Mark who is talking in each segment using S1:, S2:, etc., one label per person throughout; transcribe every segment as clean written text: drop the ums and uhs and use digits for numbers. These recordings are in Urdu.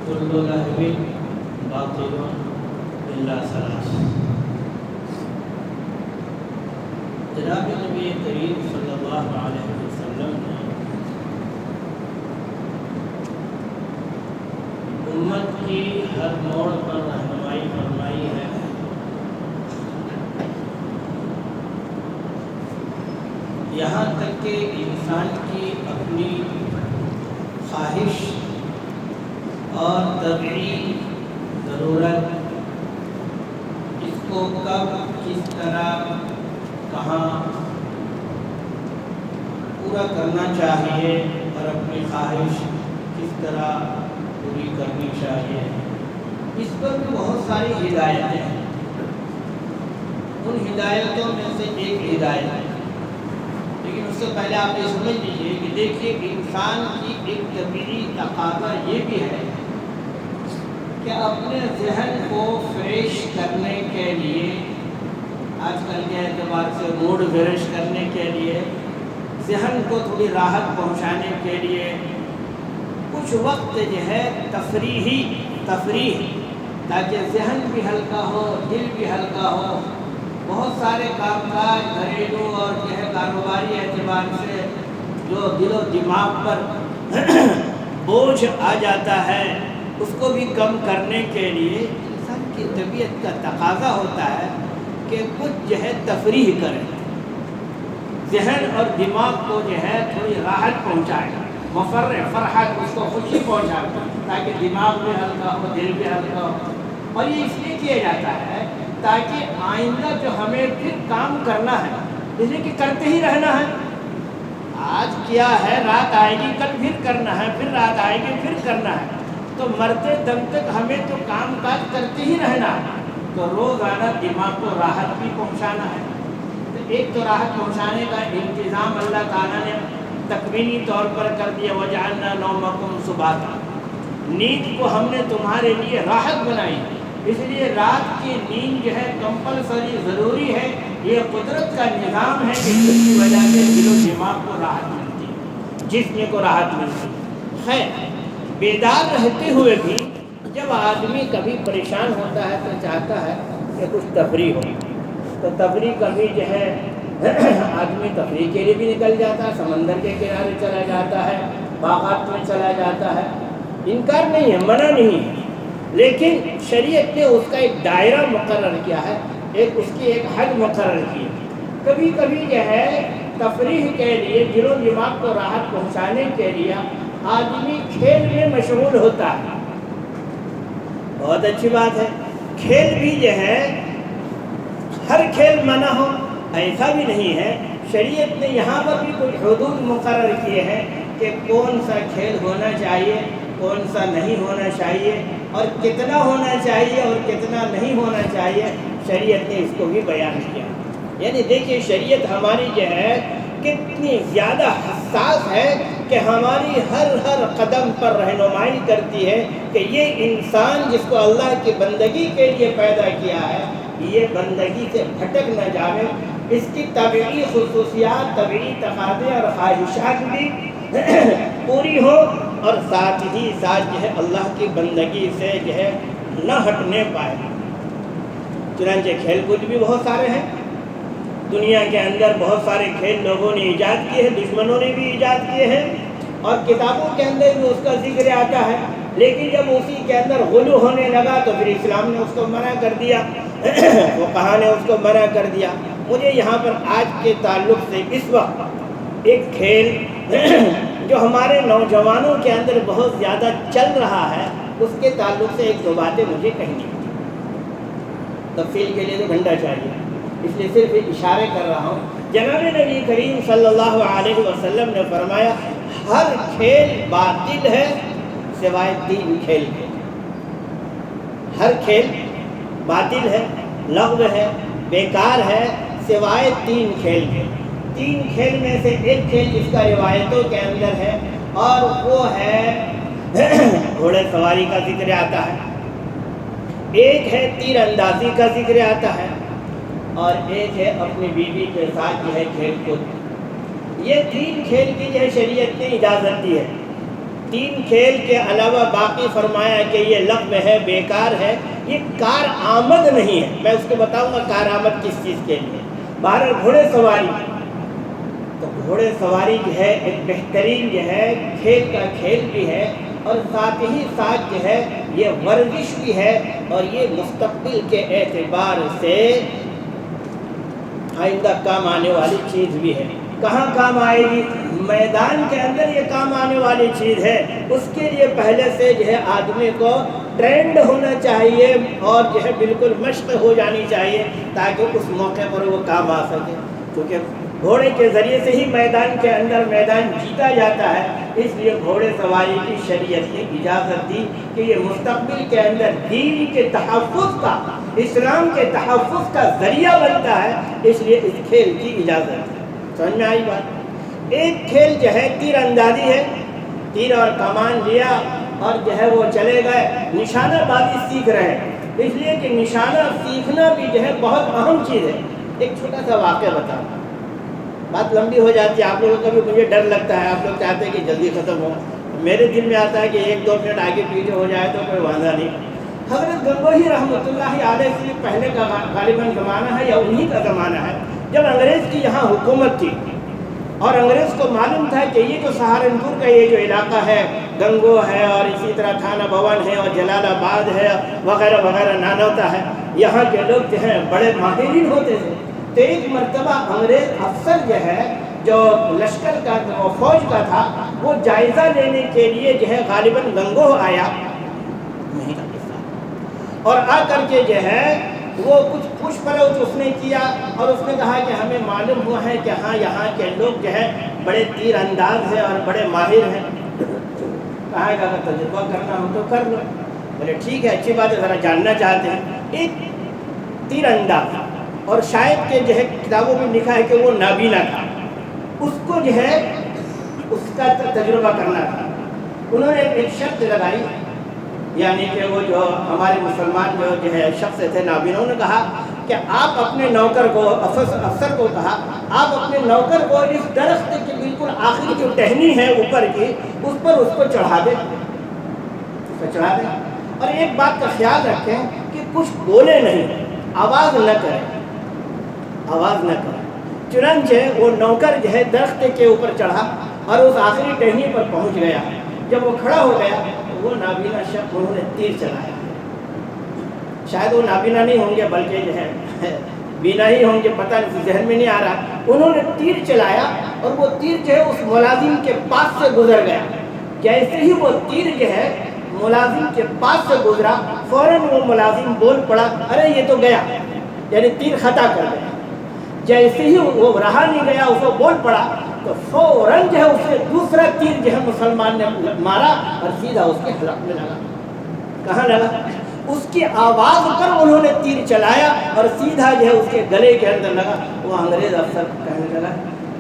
S1: كل لهو باطل إلا ثلاث۔ جناب نبی کریم صلی اللہ علیہ وسلم نے امت کی ہر موڑ پر رہنمائی فرمائی ہے۔ یہاں تک کہ انسان کی اپنی خواہش اور طبعی ضرورت اس کو کب کس طرح کہاں پورا کرنا چاہیے اور اپنی خواہش کس طرح پوری کرنی چاہیے، اس پر بھی بہت ساری ہدایتیں ہیں۔ ان ہدایتوں میں سے ایک ہدایت ہے، لیکن اس سے پہلے آپ یہ سمجھ لیجیے کہ دیکھیے انسان کی ایک طبیعی تقاضا یہ بھی ہے کہ اپنے ذہن کو فریش کرنے کے لیے، آج کل کے اعتبار سے موڈ فریش کرنے کے لیے، ذہن کو تھوڑی راحت پہنچانے کے لیے کچھ وقت جو ہے تفریح، تاکہ ذہن بھی ہلکا ہو، دل بھی ہلکا ہو۔ بہت سارے کام کاج گھریلو اور جو ہے کاروباری اعتبار سے جو دل و دماغ پر بوجھ آ جاتا ہے، اس کو بھی کم کرنے کے لیے انسان کی طبیعت کا تقاضا ہوتا ہے کہ کچھ جو ہے تفریح کرے، ذہن اور دماغ کو جو ہے تھوڑی راحت پہنچائے، فرحت، اس کو خوشی پہنچائے، تاکہ دماغ بھی ہلکا ہو، دل بھی ہلکا ہو۔ اور یہ اس لیے کیا جاتا ہے تاکہ آئندہ جو ہمیں پھر کام کرنا ہے، اس لیے کہ کرتے ہی رہنا ہے۔ آج کیا ہے، رات آئے گی کل پھر کرنا ہے، پھر رات آئے گی پھر کرنا ہے، تو مرتے دم تک ہمیں تو کام کاج کرتے ہی رہنا ہے۔ تو روزانہ دماغ کو راحت بھی پہنچانا ہے۔ تو ایک تو راحت پہنچانے کا انتظام اللہ تعالیٰ نے تکوینی طور پر کر دیا، وَجَعَلْنَا نَوْمَكُمْ سُبَاتًا، نیند کو ہم نے تمہارے لیے راحت بنائی، اس لیے رات کی نیند جو ہے کمپلسری ضروری ہے۔ یہ قدرت کا نظام ہے کہ جس کی وجہ سے دل و دماغ کو راحت ملتی ہے، جسم کو راحت ملتی ہے۔ خیر، بیدار رہتے ہوئے بھی جب آدمی کبھی پریشان ہوتا ہے تو چاہتا ہے کہ کچھ تفریح ہو، تو تفریح کبھی جو ہے آدمی تفریح کے لیے بھی نکل جاتا ہے، سمندر کے کنارے چلا جاتا ہے، باغات میں چلا جاتا ہے۔ انکار نہیں ہے، منع نہیں ہے، لیکن شریعت نے اس کا ایک دائرہ مقرر کیا ہے، اس کی ایک حد مقرر کی ہے۔ کبھی کبھی جو ہے تفریح کے لیے، دل و دماغ کو راحت پہنچانے کے لیے آدمی کھیل میں مشغول ہوتا ہے۔ بہت اچھی بات ہے، کھیل بھی جو ہے ہر کھیل منع ہو ایسا بھی نہیں ہے۔ شریعت نے یہاں پر بھی کچھ حدود مقرر کیے ہیں کہ کون سا کھیل ہونا چاہیے، کون سا نہیں ہونا چاہیے، اور کتنا ہونا چاہیے اور کتنا نہیں ہونا چاہیے، شریعت نے اس کو بھی بیان کیا۔ یعنی دیکھیے شریعت ہماری جو ہے کتنی زیادہ حساس ہے کہ ہماری ہر قدم پر رہنمائی کرتی ہے کہ یہ انسان جس کو اللہ کی بندگی کے لیے پیدا کیا ہے، یہ بندگی سے بھٹک نہ جائے، اس کی طبعی خصوصیات، طبعی تقاضے اور خواہشات بھی پوری ہو، اور ساتھ ہی ساتھ جو ہے اللہ کی بندگی سے جو ہے نہ ہٹنے پائے۔ چنانچہ کھیل کود بھی بہت سارے ہیں دنیا کے اندر، بہت سارے کھیل لوگوں نے ایجاد کیے ہیں، دشمنوں نے بھی ایجاد کیے ہیں، اور کتابوں کے اندر بھی اس کا ذکر آتا ہے۔ لیکن جب اسی کے اندر غلو ہونے لگا تو پھر اسلام نے اس کو منع کر دیا، فقہا نے اس کو منع کر دیا۔ مجھے یہاں پر آج کے تعلق سے اس وقت ایک کھیل جو ہمارے نوجوانوں کے اندر بہت زیادہ چل رہا ہے، اس کے تعلق سے ایک دو باتیں مجھے کہنی ہیں۔ تفصیل کے لیے تو گھنٹہ چاہیے، اس لیے صرف ایک اشارے کر رہا ہوں۔ جناب نبی کریم صلی اللہ علیہ وسلم نے فرمایا ہر کھیل باطل ہے سوائے 3 کھیل کے۔ ہر کھیل باطل ہے، لغو ہے، بیکار ہے، سوائے 3 کھیل کے۔ 3 کھیل میں سے ایک کھیل جس کا روایتوں کے اندر ہے، اور وہ ہے گھوڑے سواری کا ذکر آتا ہے، ایک ہے تیر اندازی کا ذکر آتا ہے، اور ایک ہے اپنی بیوی کے ساتھ جو ہے کھیل کود۔ یہ 3 کھیل کی جو ہے شریعت نے اجازت دی ہے۔ 3 کھیل کے علاوہ باقی فرمایا کہ یہ لغو ہے، بیکار ہے، یہ کارآمد نہیں ہے۔ میں اس کو بتاؤں گا کارآمد کس چیز کے لیے۔ بہرحال گھوڑے سواری، تو گھوڑے سواری جو ہے ایک بہترین جو ہے کھیل کا کھیل بھی ہے، اور ساتھ ہی ساتھ جو ہے یہ ورزش بھی ہے، اور یہ مستقبل کے اعتبار سے آئندہ کام آنے والی چیز بھی ہے۔ کہاں کام آئے گی؟ میدان کے اندر یہ کام آنے والی چیز ہے۔ اس کے لیے پہلے سے جو ہے آدمی کو ٹرینڈ ہونا چاہیے، اور جو ہے بالکل مشق ہو جانی چاہیے، تاکہ اس موقع پر وہ کام آ سکے۔ کیونکہ گھوڑے کے ذریعے سے ہی میدان کے اندر میدان جیتا جاتا ہے، اس لیے گھوڑے سواری کی شریعت نے اجازت دی کہ یہ مستقبل کے اندر دین کے تحفظ کا، اسلام کے تحفظ کا ذریعہ بنتا ہے، اس لیے اس کھیل کی اجازت ہے۔ سمجھ میں آئی بات؟ ایک کھیل جو ہے تیر اندازی ہے، تیر اور کمان لیا اور جو ہے وہ چلے گئے، نشانہ بازی سیکھ رہے ہیں، اس لیے کہ نشانہ سیکھنا بھی جو ہے بہت اہم چیز ہے۔ ایک چھوٹا سا واقعہ بتاؤں، بات لمبی ہو جاتی ہے، آپ لوگوں کا بھی مجھے ڈر لگتا ہے، آپ لوگ چاہتے ہیں کہ جلدی ختم ہو، میرے دل میں آتا ہے کہ 1-2 منٹ آگے پیچھے ہو جائے تو کوئی وعدہ نہیں۔ حضرت گنگوہی رحمۃ اللہ علیہ سے پہلے کا غالباً زمانہ ہے یا انہی کا زمانہ ہے، جب انگریز کی یہاں حکومت تھی، اور انگریز کو معلوم تھا کہ یہ جو سہارنپور کا یہ جو علاقہ ہے، گنگو ہے اور اسی طرح تھانہ بھون ہے اور جلال آباد ہے وغیرہ وغیرہ، نانوتا ہے، یہاں کے لوگ جو ہیں بڑے ماہرین ہوتے تھے۔ تو ایک مرتبہ انگریز افسر جو ہے، جو لشکر کا فوج کا تھا، وہ جائزہ لینے کے لیے جو ہے غالباً گنگوہ آیا، اور آ کر کے جو ہے وہ کچھ پوچھ پڑوچھ اس نے کیا، اور اس نے کہا کہ ہمیں معلوم ہوا ہے کہ ہاں یہاں کے لوگ جو ہے بڑے تیر انداز ہیں اور بڑے ماہر ہیں۔ کہا کہ اگر تجربہ کرنا ہو تو کر لو۔ بولے ٹھیک ہے، اچھی بات ہے، ذرا جاننا چاہتے ہیں۔ ایک تیر انداز، اور شاید کہ جو ہے کتابوں میں لکھا ہے کہ وہ نابینا تھا، اس کو جو ہے اس کا تجربہ کرنا تھا۔ انہوں نے ایک شرط لگائی، یعنی کہ وہ جو ہمارے مسلمان جو ہے شخص تھے نابینا، انہوں نے کہا کہ آپ اپنے نوکر کو، افسر کو کہا، آپ اپنے نوکر کو اس درخت کی بالکل آخری جو ٹہنی ہے اوپر کی، اس پر اس کو چڑھا دیں، اور ایک بات کا خیال رکھیں کہ کچھ بولے نہیں، آواز نہ کریں۔ چنانچہ وہ نوکر جو ہے درخت کے اوپر چڑھا اور اس آخری ٹہنی پر پہنچ گیا۔ جب وہ کھڑا ہو گیا تو وہ نابینا شخص، انہوں نے تیر چلایا۔ شاید وہ نابینا نہیں ہوں گے بلکہ جو ہے بینا ہی ہوں گے، پتہ نہیں، ذہن میں نہیں آ رہا۔ انہوں نے تیر چلایا اور وہ تیر جو ہے اس ملازم کے پاس سے گزر گیا۔ جیسے ہی وہ تیر جو ہے ملازم کے پاس سے گزرا، فوراً وہ ملازم بول پڑا، ارے یہ تو گیا، یعنی تیر خطا کر گیا۔ جیسے ہی وہ رہا نہیں گیا، اس کو بول پڑا، تو فوراً جو ہے اسے دوسرا تیر جو ہے مسلمان نے مارا اور سیدھا اس کے حلق میں لگا۔ کہاں لگا؟ اس کی آواز پر انہوں نے تیر چلایا اور سیدھا جو ہے اس کے گلے کے اندر لگا۔ وہ انگریز افسر کہنے لگا،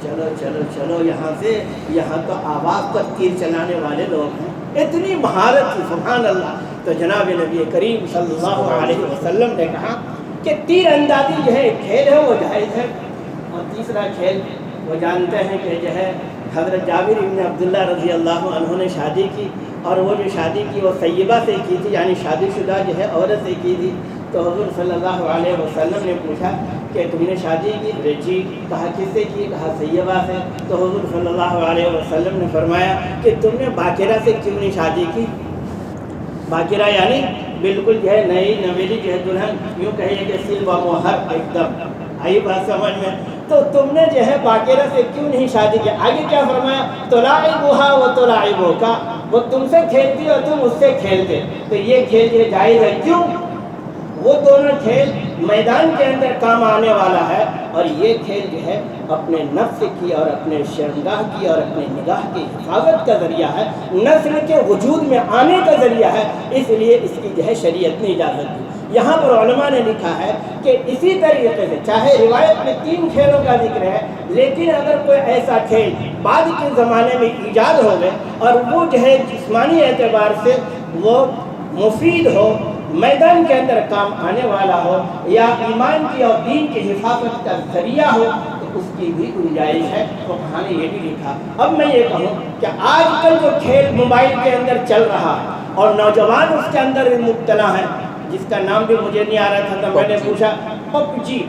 S1: چلو چلو چلو یہاں سے، یہاں تو آواز پر تیر چلانے والے لوگ ہیں، اتنی مہارت تھی، سبحان اللہ۔ تو جناب نبی کریم صلی اللہ علیہ وسلم نے کہا کہ تیر اندازی جو ہے ایک کھیل ہے، وہ جائز ہے۔ اور تیسرا کھیل وہ جانتے ہیں کہ جو ہے حضرت جابر بن عبداللہ رضی اللہ عنہ نے شادی کی، اور وہ جو شادی کی وہ طیبہ سے کی تھی، یعنی شادی شدہ جو ہے عورت سے کی تھی۔ تو حضور صلی اللہ علیہ وسلم نے پوچھا کہ تم نے شادی کی؟ جی۔ کہا کس سے کی؟ کہا طیبہ سے۔ تو حضور صلی اللہ علیہ وسلم نے فرمایا کہ تم نے باقرہ سے کیوں نہیں شادی کی؟ باقرہ یعنی بالکل جو ہے نئی نویلی جو ہے دلہن، یوں کہیے کہ سیل و مہر، ایک دم آئی بات سمجھ میں؟ تو تم نے جو ہے باقرہ سے کیوں نہیں شادی کی؟ آگے کیا فرمایا؟ تلاعبھا و تلاعبھک، وہ تم سے کھیلتی اور تم اس سے کھیلتے۔ تو یہ کھیل جو جائز ہے، کیوں؟ وہ دونوں کھیل میدان کے اندر کام آنے والا ہے، اور یہ کھیل جو ہے اپنے نفس کی اور اپنے شرمگاہ کی اور اپنے نگاہ کی حفاظت کا ذریعہ ہے، نسل کے وجود میں آنے کا ذریعہ ہے، اس لیے اس کی جو ہے شریعت نے اجازت دی۔ یہاں پر علماء نے لکھا ہے کہ اسی طریقے سے چاہے روایت میں 3 کھیلوں کا ذکر ہے، لیکن اگر کوئی ایسا کھیل بعد کے زمانے میں ایجاد ہو گئے اور وہ جو ہے جسمانی اعتبار سے وہ مفید ہو، میدان کے اندر کام آنے والا ہو، یا ایمان کی اور دین کی حفاظت کا ذریعہ ہو، تو اس کی بھی گنجائش ہے۔ تو کہانی یہ بھی لکھا۔ اب میں یہ کہوں کہ آج کل جو کھیل موبائل کے اندر چل رہا ہے اور نوجوان اس کے اندر مبتلا ہیں، جس کا نام بھی مجھے نہیں آ رہا تھا تو میں نے پوچھا، پب جی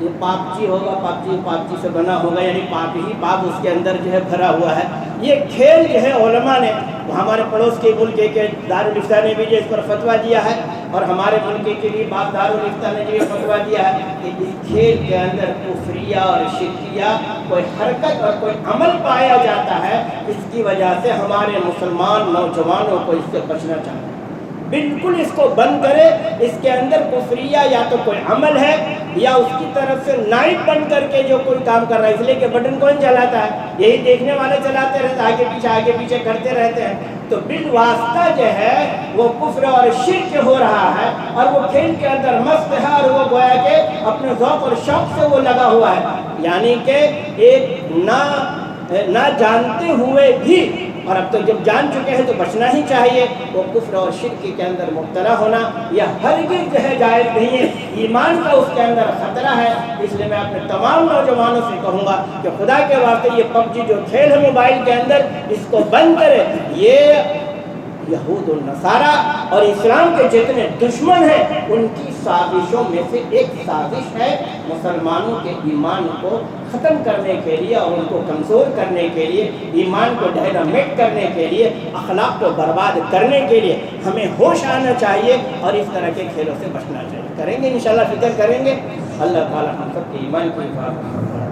S1: یہ پاپ جی ہوگا، پاپ جی سے بنا ہوگا، یعنی پاپ اس کے اندر جو ہے بھرا ہوا ہے۔ یہ کھیل جو ہے علماء نے، ہمارے پڑوس کے ملک کے دارالفتہ نے بھی جو اس پر فتویٰ دیا ہے، اور ہمارے ملک کے لیے باب دارالفتہ نے جو یہ فتویٰ دیا ہے کہ اس کھیل کے اندر کفریہ اور شرکیہ کوئی حرکت اور کوئی عمل پایا جاتا ہے، اس کی وجہ سے ہمارے مسلمان نوجوانوں کو اس سے بچنا چاہیے۔ بالکل اس کو بند کرے۔ اس کے اندر کفریہ یا تو کوئی عمل ہے یا اس کی طرف سے نائب بن کر کے جو کوئی کام کر رہا ہے، اس لیے کہ بٹن کون چلاتا ہے؟ یہی دیکھنے والے چلاتے رہتے، آگے پیچھے کرتے رہتے ہیں، تو بالواسطہ جو ہے وہ کفر اور شرک ہو رہا ہے، اور وہ کھیل کے اندر مست ہے، اور وہ گویا کہ اپنے ذوق اور شوق سے وہ لگا ہوا ہے، یعنی کہ ایک نہ جانتے ہوئے بھی، اور اب تو جب جان چکے ہیں تو بچنا ہی چاہیے۔ وہ کفر اور شرک کے اندر مبتلا ہونا یہ ہرگز جو ہے جائز نہیں ہے، ایمان کا اس کے اندر خطرہ ہے۔ اس لیے میں اپنے تمام نوجوانوں سے کہوں گا کہ خدا کے واسطے یہ پب جی جو کھیل ہے موبائل کے اندر، اس کو بند کرے۔ یہ یہود النصارہ اور اسلام کے جتنے دشمن ہیں ان کی سازشوں میں سے ایک سازش ہے، مسلمانوں کے ایمان کو ختم کرنے کے لیے اور ان کو کمزور کرنے کے لیے، ایمان کو ڈائنامیٹ کرنے کے لیے، اخلاق کو برباد کرنے کے لیے ہمیں ہوش آنا چاہیے اور اس طرح کے کھیلوں سے بچنا چاہیے۔ کریں گے انشاءاللہ، فکر کریں گے۔ اللہ تعالی ہم سب کے ایمان کی حفاظت